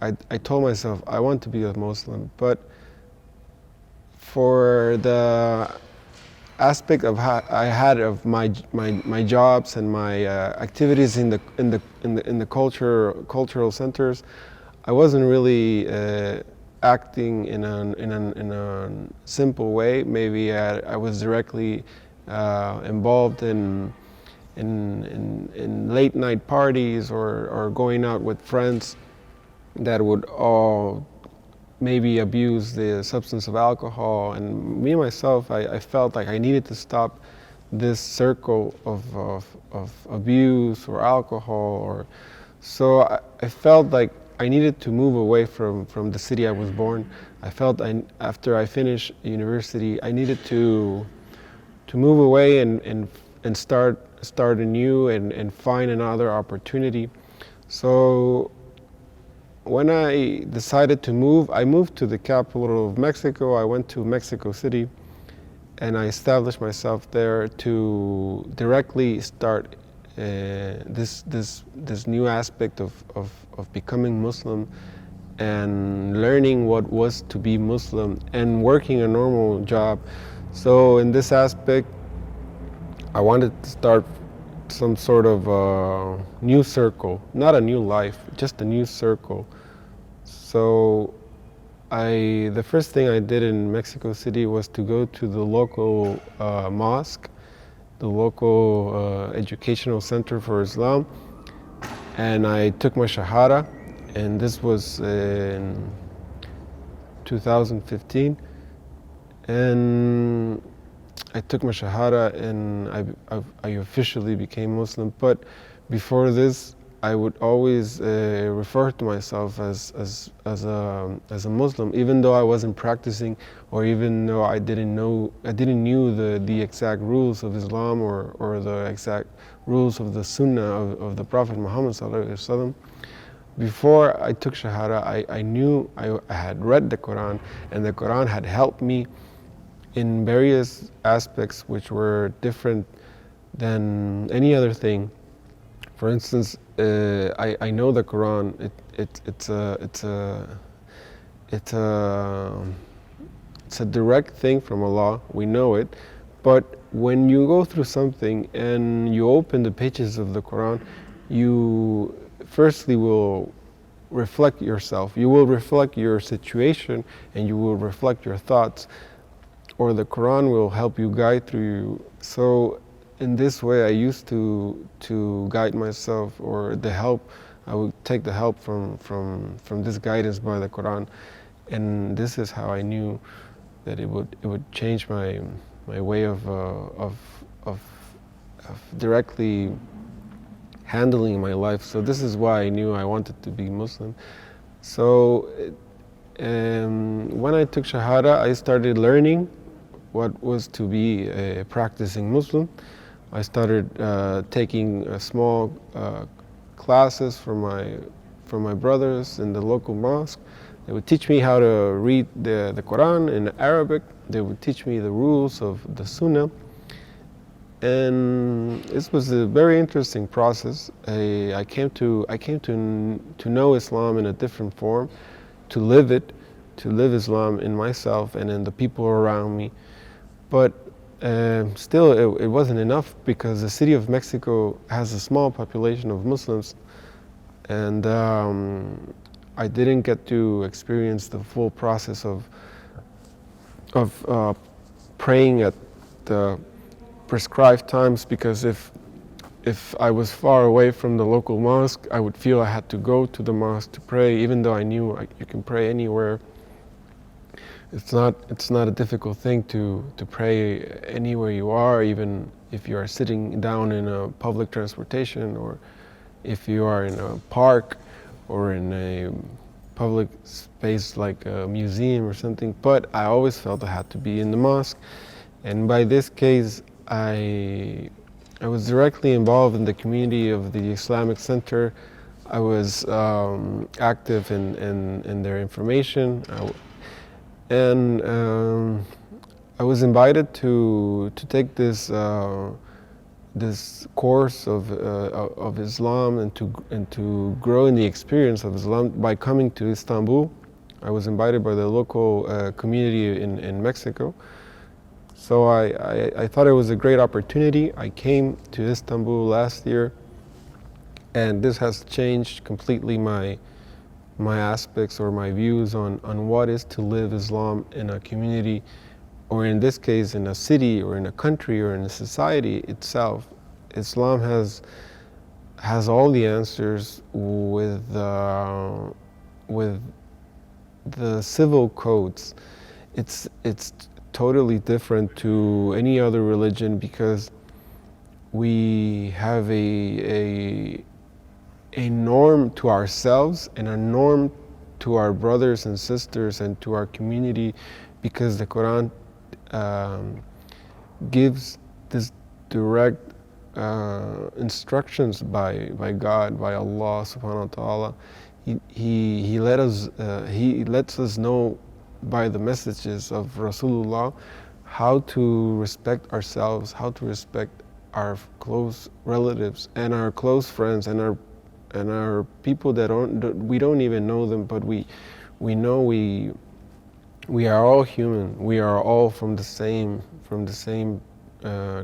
I told myself I want to be a Muslim, but for the aspect of how I had of my jobs and my activities in the cultural centers, I wasn't really acting in a simple way. Maybe I was directly involved in late night parties or going out with friends that would all maybe abuse the substance of alcohol. And me myself, I felt like I needed to stop this circle of abuse or alcohol. So I felt like I needed to move away from the city I was born. I felt after I finished university, I needed to move away and start anew and find another opportunity. So when I decided to move, I moved to the capital of Mexico. I went to Mexico City and I established myself there to directly start this new aspect of becoming Muslim and learning what was to be Muslim and working a normal job. So in this aspect, I wanted to start some sort of new circle, not a new life, just a new circle. So the first thing I did in Mexico City was to go to the local mosque, the local educational center for Islam, and I took my Shahada, and this was in 2015, and I took my Shahada and I officially became Muslim. But before this, I would always refer to myself as a Muslim, even though I wasn't practicing, or even though I didn't knew the exact rules of Islam or the exact rules of the Sunnah of the Prophet Muhammad sallallahu alaihi wasallam. Before I took Shahada, I knew I had read the Quran, and the Quran had helped me in various aspects which were different than any other thing. For instance, I know the Quran. It's a direct thing from Allah. We know it, but when you go through something and you open the pages of the Quran, you firstly will reflect yourself. You will reflect your situation, and you will reflect your thoughts, or the Quran will help you guide through you. So in this way, I used to guide myself, or the help. I would take the help from this guidance by the Quran, and this is how I knew that it would change my way of directly handling my life. So this is why I knew I wanted to be Muslim. So when I took Shahada, I started learning what was to be a practicing Muslim. I started taking small classes from my brothers in the local mosque. They would teach me how to read the Quran in Arabic. They would teach me the rules of the Sunnah. And this was a very interesting process. I came to know Islam in a different form, to live Islam in myself and in the people around me. But still, it wasn't enough, because the city of Mexico has a small population of Muslims, and I didn't get to experience the full process of praying at the prescribed times, because if I was far away from the local mosque, I would feel I had to go to the mosque to pray, even though I knew you can pray anywhere. It's not a difficult thing to pray anywhere you are, even if you are sitting down in a public transportation, or if you are in a park or in a public space like a museum or something. But I always felt I had to be in the mosque, and by this case, I was directly involved in the community of the Islamic Center. I was active in their information. And I was invited to take this this course of Islam and to grow in the experience of Islam by coming to Istanbul. I was invited by the local community in Mexico. So I thought it was a great opportunity. I came to Istanbul last year, and this has changed completely my aspects or my views on what is to live Islam in a community, or in this case in a city or in a country or in a society itself. Islam has all the answers with the civil codes. It's totally different to any other religion because we have a norm to ourselves and a norm to our brothers and sisters and to our community, because the Quran gives this direct instructions by God, by Allah subhanahu wa ta'ala. He lets us know by the messages of Rasulullah how to respect ourselves, how to respect our close relatives and our close friends and our people that we don't even know them, but we know we are all human. We are all from the same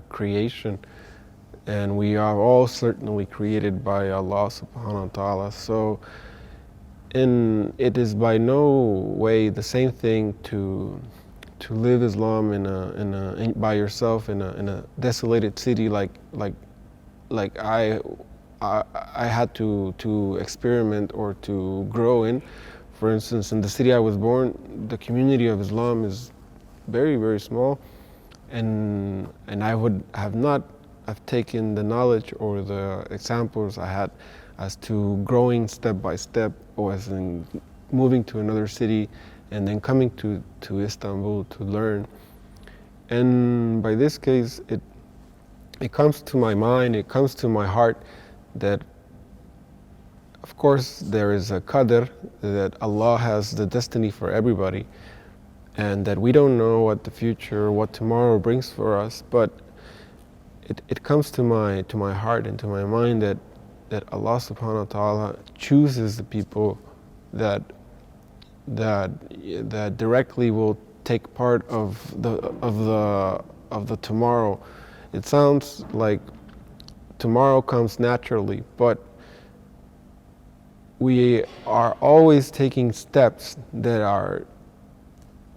creation, and we are all certainly created by Allah subhanahu wa ta'ala. So it is by no way the same thing to live Islam by yourself in a desolated city like I had to experiment or to grow in. For instance, in the city I was born, the community of Islam is very, very small, and I would have taken the knowledge or the examples I had as to growing step by step, or as in moving to another city and then coming to Istanbul to learn. And by this case, it comes to my mind, it comes to my heart that of course there is a qadr, that Allah has the destiny for everybody, and that we don't know what the future, what tomorrow brings for us, but it comes to my heart and to my mind that Allah subhanahu wa ta'ala chooses the people that directly will take part of the tomorrow. It sounds like tomorrow comes naturally, but we are always taking steps that are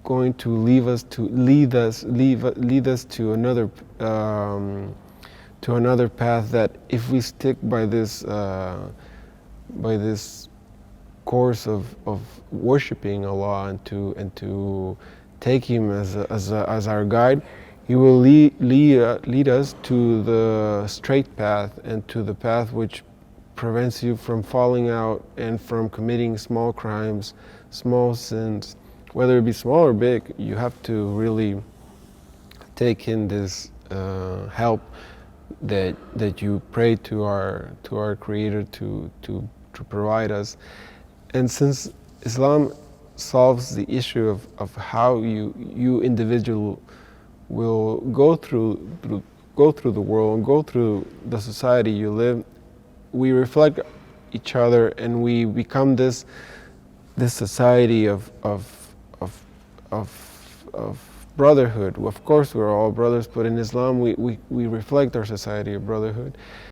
going to lead us to another path, that if we stick by this course of worshiping Allah and to take Him as our guide, He will lead us to the straight path and to the path which prevents you from falling out and from committing small crimes, small sins. Whether it be small or big, you have to really take in this help that you pray to our Creator to provide us. And since Islam solves the issue of how you individual will go through the world and go through the society you live, we reflect each other and we become this society of brotherhood. Of course, we're all brothers, but in Islam we reflect our society of brotherhood.